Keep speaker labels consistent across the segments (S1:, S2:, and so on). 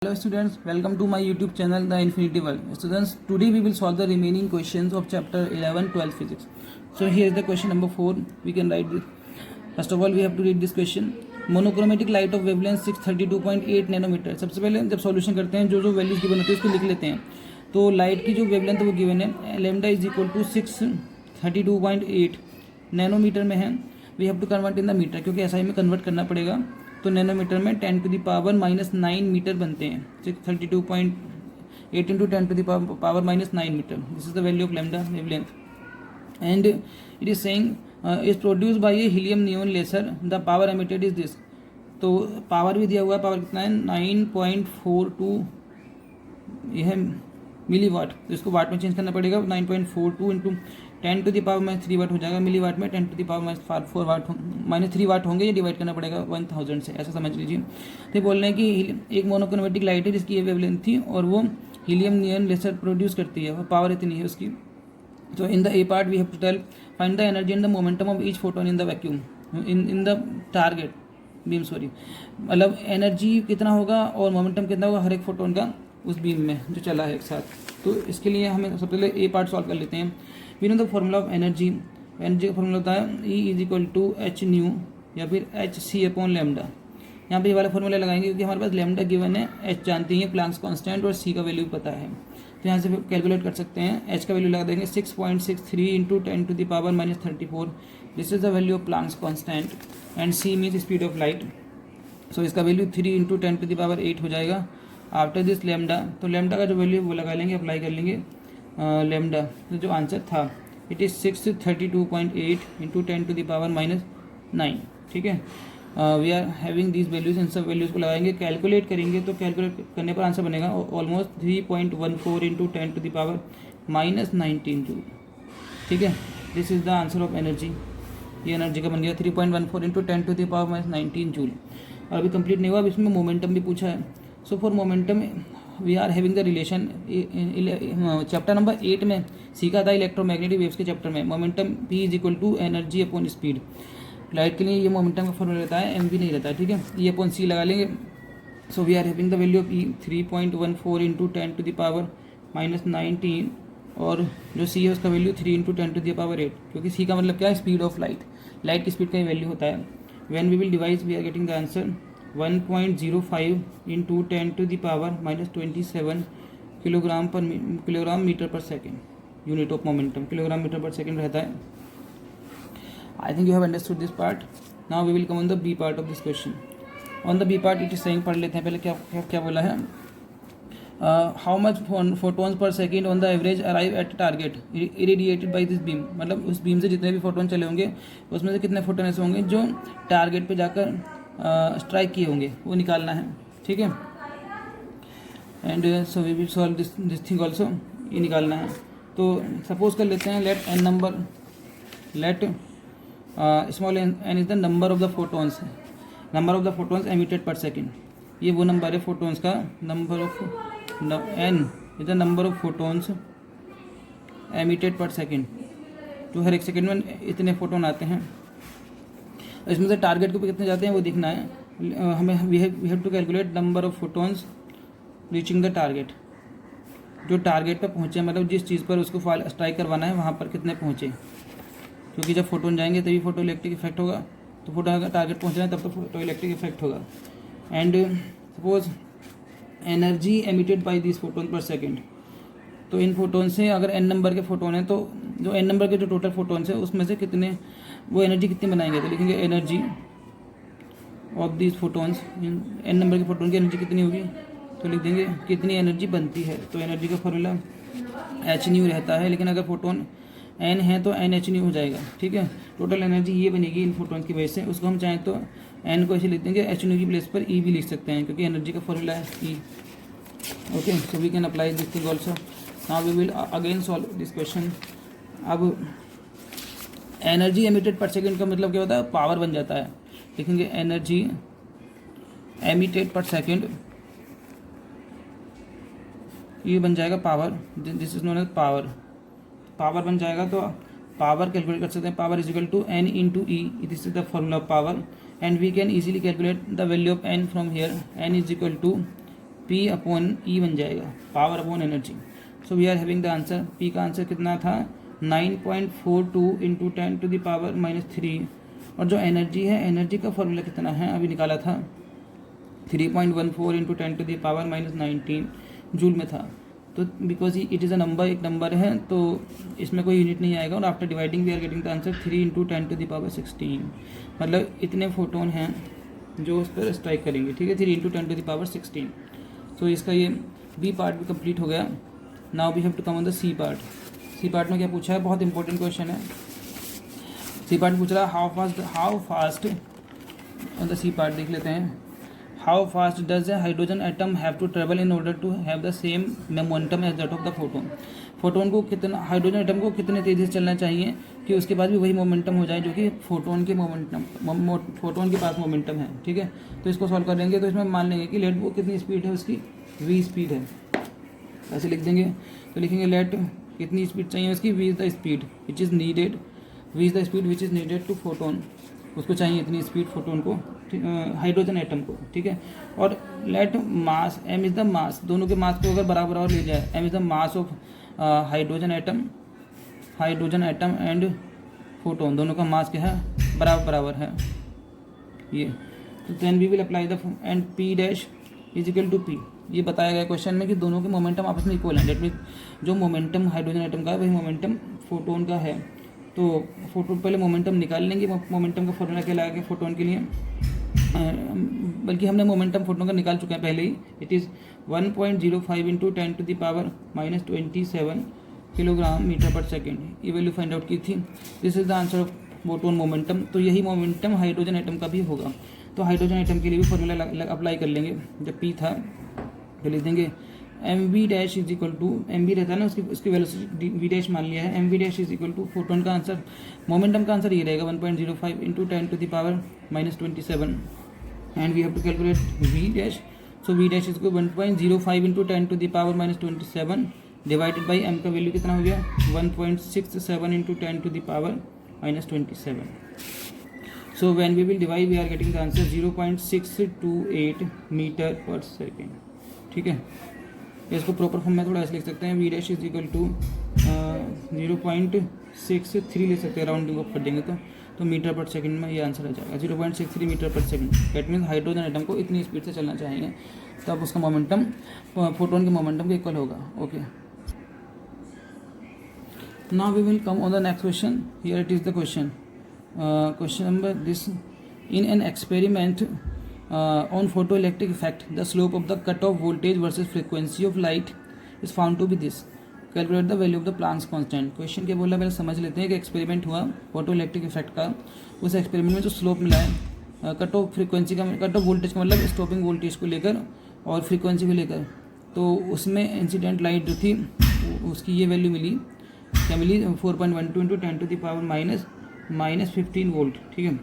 S1: Hello students, welcome to my YouTube channel The Infinity World. Students, today we will solve the remaining questions of chapter 11 12 physics. So here is the question number 4. We can write this. First of all we have to read this question. Monochromatic light of wavelength 632.8 nanometre. सबसे पहले जब solution करते हैं जो values given होती है उसको लिख लेते हैं. तो लाइट की जो वेवलेंथ है वो गिवन है lambda is equal to 632.8 nanometre में है. We have to convert in the metre क्योंकि एसआई में कन्वर्ट करना पड़ेगा. तो नैनोमीटर में 10⁻�9 मीटर बनते हैं. 632.8 into 10⁻�9 metre. This is the value of lambda wavelength and it is saying is produce by a helium neon laser. The power emitted is this. तो power भी दिया हुआ है. पावर कितना है 9.42 यह मिली वाट. तो इसको वाट में चेंज करना पड़ेगा. 9.42 इंटू 10⁻³ वाट हो जाएगा. मिली वाट में 10⁻⁴ वाट -3 वाट होंगे. ये डिवाइड करना पड़ेगा 1000 से. ऐसा समझ लीजिए. तो बोल रहे हैं कि एक मोनोक्रोमेटिक लाइट है जिसकी ये वेवलेंथ थी और वो हीलियम नियॉन लेसर प्रोड्यूस करती है. वो पावर इतनी है उसकी. तो in the A part we have to tell find the energy and the momentum of each photon in the vacuum in the target beam. Sorry, मतलब एनर्जी कितना होगा और मोमेंटम कितना होगा हर एक फोटोन का उस बीम में जो चला है एक साथ. तो इसके लिए हमें सबसे पहले ए पार्ट सॉल्व कर लेते हैं. We know the formula of energy. Energy का फॉर्मूला होता है E is equal to H nu या फिर एच सी अपॉन लैम्डा. यहाँ पे ये वाला फॉर्मूला लगाएंगे क्योंकि हमारे पास लैम्डा गिवन है, एच जानते हैं, प्लांक्स कांस्टेंट और सी का वैल्यू पता है. तो यहाँ से कैलकुलेट कर सकते हैं. एच का वैल्यू लगा देंगे 6.63 into 10⁻⁻34. This is the value of Planck's constant and c means speed of light. So इसका वैल्यू 3 इंटू 10⁸ हो जाएगा. आफ्टर दिस लैम्डा, तो लैम्डा का जो वैल्यू वो लगा लेंगे, अप्लाई कर लेंगे लैम्डा. तो जो आंसर था इट इज़ 632.8 इंटू 10⁻�9. ठीक है. We are having these values. इन सब वैल्यूज़ को लगाएंगे, कैलकुलेट करेंगे. तो कैलकुलेट करने पर आंसर बनेगा ऑलमोस्ट 3.14 इंटू 10⁻⁻19 जूल. ठीक है. This is the answer of energy. ये एनर्जी का बन गया 3.14 इंटू 10⁻⁻19 जूल. और अभी कंप्लीट नहीं हुआ. अब इसमें मोमेंटम भी पूछा है. So for momentum we are having the relation. Chapter number 8 में सीखा था इलेक्ट्रोमैग्नेटिक वेव्स के चैप्टर में. Momentum P is equal to energy upon speed. Light के लिए ये मोमेंटम का फॉर्मूला रहता है, एम भी नहीं रहता है. ठीक है. ई अपॉन सी लगा लेंगे. So we are having the value of E 3.14 into 10⁻⁻19 और जो सी है उसका वैल्यू 3 इंटू 10⁸, क्योंकि सी का मतलब क्या है स्पीड ऑफ लाइट. लाइट की स्पीड का ही वैल्यू होता है. When we will divide we are getting the answer 1.05 into 10⁻⁻27 kilogram metre per second. Unit of momentum kilogram metre per second रहता है. I think you have understood this part. Now we will come on the B part of this question. On the B part it is saying, पढ़ लेते हैं पहले क्या क्या क्या बोला है. How much photons per second on the average arrive at target irradiated by this beam. मतलब उस बीम से जितने भी फोटोन चले होंगे उसमें से कितने फोटोन ऐसे होंगे जो टारगेट पे जाकर स्ट्राइक किए होंगे, वो निकालना है. ठीक है. And so we will solve this thing also. ये निकालना है. तो सपोज कर लेते हैं let n number, let small n is the number of the photons. Number of the photons emitted per second. ये वो नंबर है फोटोन्स का. Number of n is the number of photons emitted per second. जो हर एक second में इतने photon आते हैं. इसमें से टारगेट के ऊपर कितने जाते हैं वो देखना है हमें. We have to calculate number of photons reaching the target. जो टारगेट पर पहुँचे, मतलब जिस चीज़ पर उसको स्ट्राइक करवाना है वहाँ पर कितने पहुँचे. क्योंकि जब फोटोन जाएंगे तभी फोटो इलेक्ट्रिक इफेक्ट होगा. तो फोटो अगर टारगेट पहुँच रहे हैं तब तो फोटो इलेक्ट्रिक इफेक्ट होगा. And suppose energy emitted by this photon पर सेकेंड. तो इन फोटोन से अगर एन नंबर के फोटोन हैं तो जो एन नंबर के जो टोटल फोटोन्स है उसमें से कितने वो एनर्जी कितनी बनाएंगे. तो लिखेंगे energy of this photons. N number के फोटोन की एनर्जी कितनी होगी तो लिख देंगे कितनी एनर्जी बनती है. तो एनर्जी का फॉर्मूला एच न्यू रहता है, लेकिन अगर फोटोन एन है तो एन एच न्यू हो जाएगा. ठीक है. टोटल एनर्जी ये बनेगी इन फोटोन की वजह से. उसको हम चाहें तो एन को ऐसे लिख देंगे, एच न्यू की प्लेस पर ई भी लिख सकते हैं क्योंकि एनर्जी का फॉर्मूला है E. Okay. So we can apply this thing also. Now we will again solve this question. अब एनर्जी एमिटेड पर सेकेंड का मतलब क्या होता है, पावर बन जाता है. लिखेंगे एनर्जी एमिटेड पर सेकेंड, ये बन जाएगा power. This is known as power. Power बन जाएगा तो पावर कैलकुलेट कर सकते हैं. Power is equal to n into E. This is the formula of power. And we can easily calculate the value of n from here. N is equal to P upon E बन जाएगा, power upon energy. So we are having the answer, P का answer कितना था 9.42 into 10⁻³ और जो energy है, energy का formula कितना है अभी निकाला था 3.14 इंटू 10⁻⁻19 जूल में था। तो because it is a number, एक नंबर है तो इसमें कोई यूनिट नहीं आएगा। और after dividing we are getting the answer 3 into 10⁻16, मतलब इतने फोटोन हैं जो उस पर स्ट्राइक करेंगे, ठीक है, 3 इंटू 10⁻16। तो इसका ये बी पार्ट भी कंप्लीट हो गया। Now we have to come on the C part. C part में क्या पूछा है, बहुत इंपॉर्टेंट क्वेश्चन है। सी पार्ट पूछ रहा है how fast on the C part देख लेते हैं। How fast does a hydrogen atom have to travel in order to have the same momentum as that of the photon. Photon को कितना, hydrogen atom को कितने तेज़ी से चलना चाहिए कि उसके पास भी वही मोमेंटम हो जाए जो कि फोटोन के फोटोन के पास मोमेंटम है, ठीक है। तो इसको सॉल्व कर लेंगे तो इसमें मान लेंगे कि लेट वो कितनी स्पीड है, उसकी v स्पीड है, ऐसे लिख देंगे। तो लिखेंगे लेट कितनी स्पीड चाहिए उसकी, v is the speed which is needed, v is the speed which is needed to photon, उसको चाहिए इतनी स्पीड फोटोन को, हाइड्रोजन एटम को, ठीक है। और let mass, m is the mass, दोनों के मास को अगर बराबर बराबर ले जाए, m is the mass of hydrogen atom and photon, दोनों का मास क्या है, बराबर बराबर है ये। तो then we will apply the and p dash is equal to p, ये बताया गया क्वेश्चन में कि दोनों के मोमेंटम आपस में इक्वल हैं। डेट मीन जो मोमेंटम हाइड्रोजन एटम का है वही मोमेंटम फोटोन का है। तो फोटोन पहले मोमेंटम निकाल लेंगे, मोमेंटम का फॉर्मूला क्या लगाएंगे फोटोन के लिए, बल्कि हमने मोमेंटम फोटोन का निकाल चुके हैं पहले ही। It is 1.05 into 10⁻⁻27 kilogram metre per second, ये वैल्यू फाइंड आउट की थी। This is the answer of photon momentum. तो यही मोमेंटम हाइड्रोजन एटम का भी होगा। तो हाइड्रोजन एटम के लिए भी फॉर्मूला अप्लाई कर लेंगे। जब P था तो लिख देंगे mv dash is equal to, mv रहता है ना उसकी वेलोसिटी v डैश मान लिया है, mv dash is equal to photon का आंसर, मोमेंटम का आंसर ये रहेगा 1.05 into 10⁻⁻27 and we have to calculate v dash. So v dash is equal 1.05 into 10⁻⁻27 divided by m का वैल्यू कितना हो गया 1.67 into 10⁻⁻27। So when we will divide we are getting the answer 0.628 metre per second, ठीक है। इसको proper form में थोड़ा ऐसे लिख सकते हैं, v dash is equal to 0.63 ले सकते हैं, राउंडिंग ऑफ कर देंगे तो मीटर पर सेकंड में ये आंसर आ जाएगा 0.63 metre per second. That means hydrogen atom को इतनी स्पीड से चलना चाहिए तब उसका मोमेंटम फोटोन के मोमेंटम के इक्वल होगा। Okay, now we will come on the next question. Here it is the question, question number this, in an experiment on photoelectric effect the slope of the cutoff voltage versus frequency of light is found to be this, calculate the value of the Planck's constant। Question क्या बोला पहले समझ लेते हैं कि experiment हुआ photo electric effect का, उस एक्सपेरिमेंट में जो स्लोप मिला है कट ऑफ फ्रीक्वेंसी का, कट ऑफ वोल्टेज का मतलब स्टॉपिंग वोल्टेज को लेकर और फ्रीक्वेंसी को लेकर, तो उसमें इंसिडेंट लाइट जो थी उसकी ये वैल्यू मिली, क्या मिली 4.12 इंटू 10⁻⁻15 वोल्ट, ठीक है।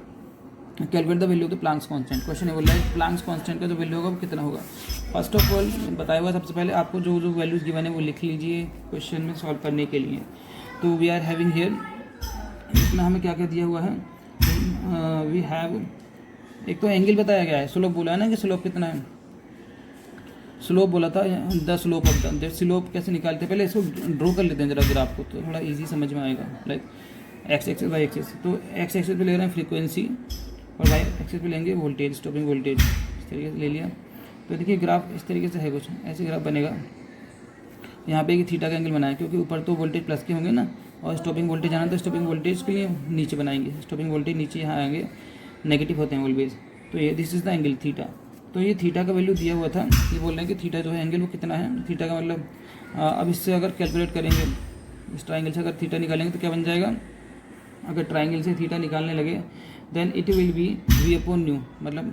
S1: Calculate the value of the Planck's constant. Question ये बोल रहा है प्लांक्स कांस्टेंट का जो वैल्यू होगा वो कितना होगा। फर्स्ट ऑफ ऑल बताया हुआ सबसे पहले आपको जो जो वैल्यूज गिवन है वो लिख लीजिए क्वेश्चन में सॉल्व करने के लिए। तो वी आर हैविंग हियर, इसमें हमें क्या क्या दिया हुआ है, वी हैव, एक तो एंगल बताया गया है, स्लोप बोला है ना कि स्लोप कितना है, स्लोप बोला था the slope of the, slope कैसे निकालते हैं पहले इसको ड्रॉ कर लेते हैं जरा ग्राफ को, तो थोड़ा ईजी समझ में आएगा। Like X axis Y axis, तो एक्स एक्सेस पे ले रहे हैं फ्रीक्वेंसी और वाई एक्सेस पे लेंगे वोल्टेज, स्टॉपिंग वोल्टेज, इस तरीके से ले लिया। तो देखिए ग्राफ इस तरीके से है, कुछ ऐसे ग्राफ बनेगा। यहाँ पे एक थीटा का एंगल बनाया क्योंकि ऊपर तो वोल्टेज प्लस के होंगे ना, और स्टॉपिंग वोल्टेज आना तो स्टॉपिंग वोल्टेज के लिए नीचे बनाएंगे, स्टॉपिंग वोल्टेज नीचे यहाँ आएंगे, नेगेटिव होते हैं ऑलवेज। तो ये this is the angle theta. तो ये थीटा का वैल्यू दिया हुआ था, ये बोल रहे हैं कि थीटा जो है एंगल वो कितना है, थीटा का मतलब अब इससे अगर कैलकुलेट करेंगे, इस ट्राइंगल से अगर थीटा निकालेंगे तो क्या बन जाएगा, अगर ट्राइंगल से थीटा निकालने लगे then it will be v upon nu, मतलब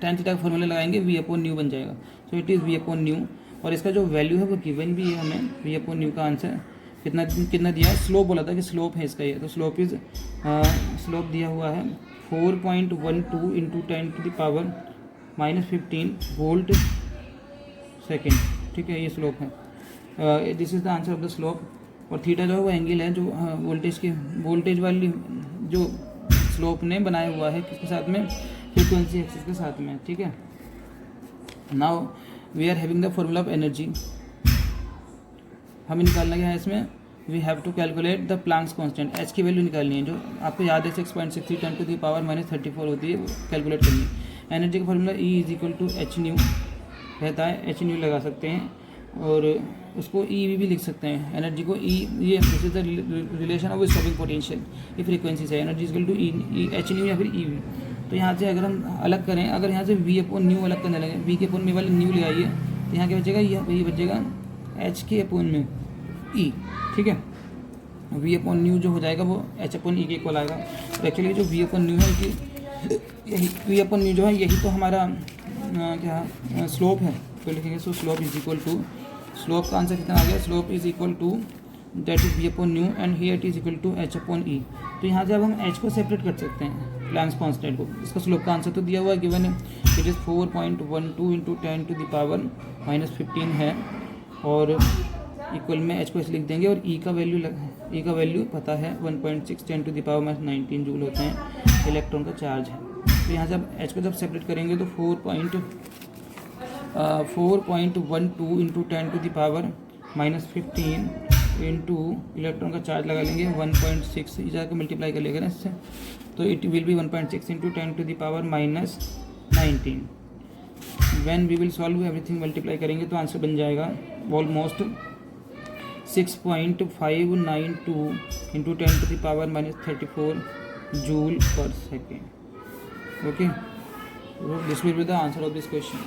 S1: tan थीटा का फॉर्मूला लगाएंगे v अपॉन न्यू बन जाएगा। So it is v upon nu, और इसका जो वैल्यू है वो गिवन भी है हमें, v अपॉन न्यू का आंसर कितना कितना दिया है, स्लोप बोला था कि स्लोप है इसका ये, तो स्लोप इज स्लोप दिया हुआ है 4.12 इंटू 10⁻⁻15 वोल्ट सेकेंड, ठीक है, ये स्लोप है। This is the answer of the slope. और थीटा जो है वो एंगल है जो वोल्टेज की, वोल्टेज वाली जो स्लोप ने बनाया हुआ है किसके साथ में, फ्रीक्वेंसी एक्सिस के साथ में, ठीक है। Now we are having the formula of energy, हमें निकालना क्या है इसमें, we have to calculate the Planck's constant, H की वैल्यू निकालनी है, जो आपको याद है 6.63 10 टू द पावर -34 होती है, वो कैलकुलेट करनी है। एनर्जी का formula E is equal to H nu रहता है, एच न्यू लगा सकते हैं और उसको ई भी लिख सकते हैं। एनर्जी को ई, ये this is the relation of stopping potential, ये फ्रीक्वेंसी है, energy is equal to E H nu या फिर ई वी। तो यहाँ से अगर हम अलग करें, अगर यहाँ से वी अपॉन न्यू अलग करने लगे, वी के अपॉन में वाले न्यू ले आइए, तो यहाँ क्या बचेगा, ये बचेगा एच के अपॉन में ई, ठीक है। वी अपॉन न्यू जो हो जाएगा वो एच अपॉन ई के इक्वल आएगा। तो एक्चुअली जो वी अपॉन न्यू है कि यही वी अपॉन न्यू जो है यही तो हमारा क्या स्लोप है, तो लिखेंगे so slope is equal to, slope का आंसर कितना आ गया, slope is equal to that is v upon nu and here it is equal to h upon E. तो यहाँ से अब हम एच को सेपरेट कर सकते हैं प्लैंक्स कांस्टेंट को। इसका स्लोप का आंसर तो दिया हुआ है, गिवन है, it is 4.12 into 10 to the power -15 है, और इक्वल में एच को इस लिख देंगे, और ई का वैल्यू पता है 1.6 10 टू द पावर -19 जूल होते हैं, इलेक्ट्रॉन का चार्ज है। तो यहाँ से अब एच को जब सेपरेट करेंगे तो 4.12 into 10 to the power -15 into electron का चार्ज लगा लेंगे 1.6, ये जाकर मल्टीप्लाई कर लेगा ना इससे, तो it will be 1.6 into 10 to the power -19। When we will solve everything multiply करेंगे तो आंसर बन जाएगा almost 6.592 into 10 to the power -34 joule per second. Okay, this will be the answer of this question.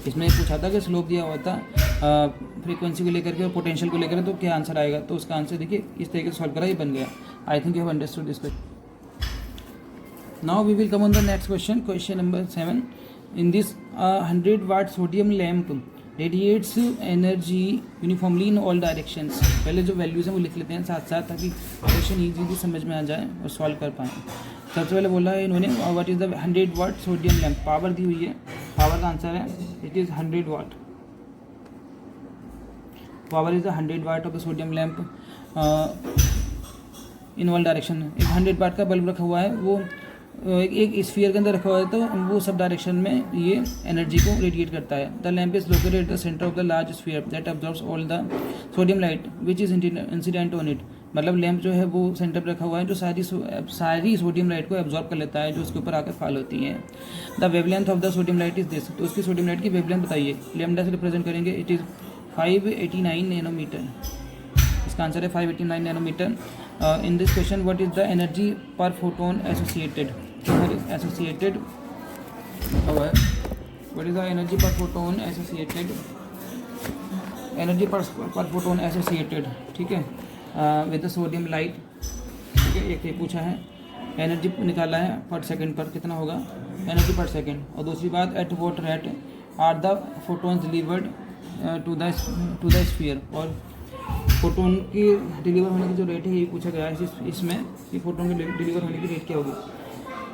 S1: इसमें पूछा था कि slope दिया हुआ था फ्रीक्वेंसी को लेकर के और पोटेंशियल को लेकर, तो क्या आंसर आएगा, तो उसका आंसर देखिए इस तरीके से सॉल्व करा, ये बन गया। I think you have understood this question. Now we will come on the next question, question number 7। In this 100 watt sodium lamp radiates energy uniformly in all directions. पहले जो वैल्यूज़ हैं वो लिख लेते हैं साथ साथ, ताकि क्वेश्चन ईजी समझ में आ जाए और सॉल्व कर पाएँ। सबसे पहले बोला है इन्होंने what is the 100 watt sodium lamp, power दी हुई है, पावर का आंसर है it is 100 watt. Power is the 100 watt of the sodium lamp in all direction. एक 100 वाट का बल्ब रखा हुआ है, वो एक स्फीयर के अंदर रखा हुआ है, तो वो सब डायरेक्शन में ये एनर्जी को रेडिएट करता है। The lamp is located at the centre of the large sphere that absorbs all the sodium light which is incident on it. मतलब लैम्प जो है वो सेंटर पर रखा हुआ है, जो सारी सोडियम लाइट को एब्जॉर्ब कर लेता है, जो उसके ऊपर आकर फॉल होती है। The wavelength of the sodium light is this, तो उसकी सोडियम लाइट की वेवलेंथ बताइए, लैम्डा से रिप्रेजेंट करेंगे, इट इज़ 589 नैनोमीटर। इसका आंसर है 589 nanometre. In this question what is the energy per photon associated, associated what is the energy per photon associated, energy per photon associated, ठीक है, with the sodium light, ठीक है। एक ये पूछा है, एनर्जी निकाला है पर सेकंड पर कितना होगा, एनर्जी पर सेकंड। और दूसरी बात, at what rate are the photons delivered to the sphere, और फोटोन की डिलीवर होने की जो रेट है ये पूछा गया है इसमें, कि फोटोन की डिलीवर होने की रेट क्या होगी।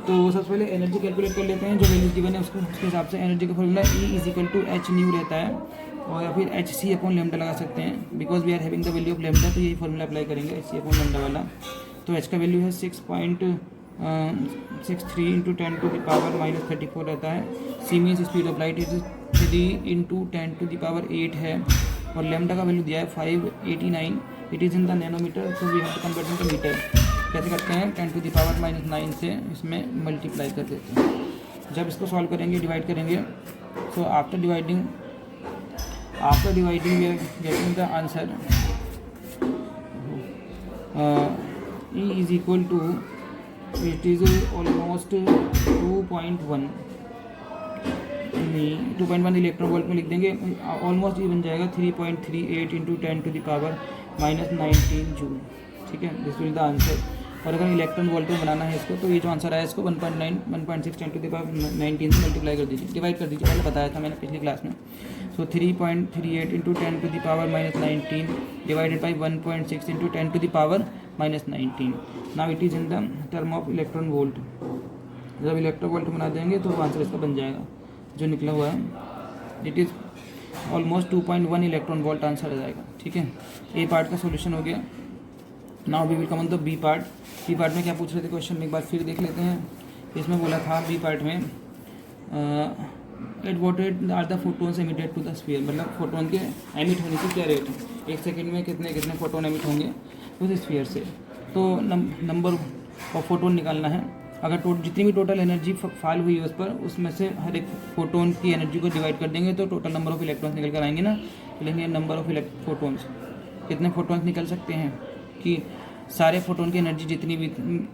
S1: तो सबसे पहले एनर्जी कैलकुलेट कर लेते हैं, जो वैल्यू गिवन है उसके हिसाब से। एनर्जी का formula E is equal to H nu रहता है, और या फिर एच सी अपॉन लेमडा लगा सकते हैं, because we are having the value of lambda, तो यही फॉर्मूला अप्लाई करेंगे एच सी अपॉन लेमडा वाला। तो एच का वैल्यू है 6.63 इंटू 10 टू द पावर -34 रहता है। C means speed of light is 3 into 10 to the power 8 है, और लेमडा का वैल्यू दिया है 589, it is in the nanometre, तो we have to convert into metre. कैसे करते हैं, 10 टू द पावर -9 से इसमें मल्टीप्लाई कर देते हैं। जब इसको सॉल्व करेंगे, डिवाइड करेंगे, so after dividing we are getting the answer E is equal to, it is almost 2.1 electron volt में लिख देंगे, ऑलमोस्ट ये बन जाएगा 3.38 into 10 to the power -19 joule, ठीक है। This will the answer. और अगर इलेक्ट्रॉन वोल्ट में बनाना है इसको, तो ये जो आंसर आया इसको 1.6 10 टू द पावर 19 से मल्टीप्लाई कर दीजिए, डिवाइड कर दीजिए, पहले बताया था मैंने पिछली क्लास में। So 3.38 into 10 to the power -19 divided by 1.6 into 10 to the power -19। Now it is in the term of electron volt. जब इलेक्ट्रॉन वोल्ट बना देंगे तो आंसर इसका बन जाएगा जो निकला हुआ है, it is almost 2.1 electron volt answer आ जाएगा, ठीक है। ए पार्ट का सॉल्यूशन हो गया। Now we will come on the B part. B part में क्या पूछ रहे थे क्वेश्चन में एक बार फिर देख लेते हैं। इसमें बोला था बी पार्ट में at what rate are the photons emitted to the sphere, मतलब फोटोन के एमिट होने की क्या रेट है, 1 सेकेंड में कितने कितने फोटोन एमिट होंगे उस स्फीयर से। तो नंबर ऑफ फोटोन निकालना है। अगर जितनी भी टोटल एनर्जी फॉल हुई है उस पर, उसमें से हर एक फोटोन की एनर्जी को डिवाइड कर देंगे तो टोटल नंबर ऑफ इलेक्ट्रॉन्स निकल कर आएंगे ना। तो लेंगे नंबर ऑफ फोटोन्स, कितने फोटोन्स निकल सकते हैं कि सारे फोटोन की एनर्जी जितनी भी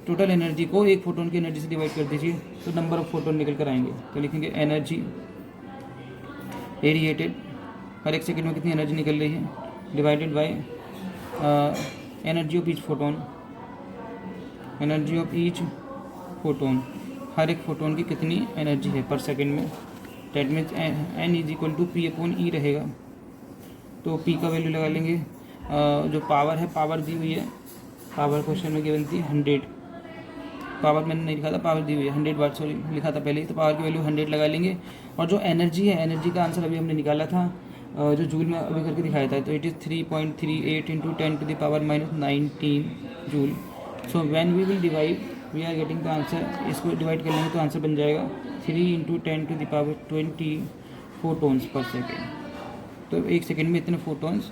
S1: टोटल एनर्जी को एक फोटोन की एनर्जी से डिवाइड कर दीजिए तो नंबर ऑफ फोटोन निकल कर आएंगे। तो लिखेंगे एनर्जी रेडिएटेड, हर एक सेकंड में कितनी एनर्जी निकल रही है, divided by energy of each photon, energy of each photon, हर एक फोटोन की कितनी एनर्जी है पर सेकंड में। That means n is equal to p upon E रहेगा। तो पी का वैल्यू लगा लेंगे, जो पावर है, पावर दी हुई है, पावर क्वेश्चन में गिवन थी 100, पावर मैंने नहीं लिखा था, पावर दी हुई है 100 वाट, सॉरी लिखा था पहले ही, तो पावर की वैल्यू 100 लगा लेंगे। और जो एनर्जी है, एनर्जी का आंसर अभी हमने निकाला था, जो जूल में अभी करके दिखाया था, तो it is 3.38 into 10 to the power -19 joule. So when we will divide we are getting the answer, इसको डिवाइड कर लेंगे तो आंसर बन जाएगा 3 into 10 to the power 20 photons per second. तो 1 सेकेंड में इतने फोटोन्स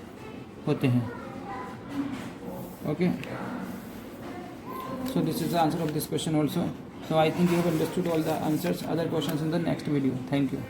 S1: होते हैं। Okay, so this is the answer of this question also. So I think you have understood all the answers. Other questions in the next video. Thank you.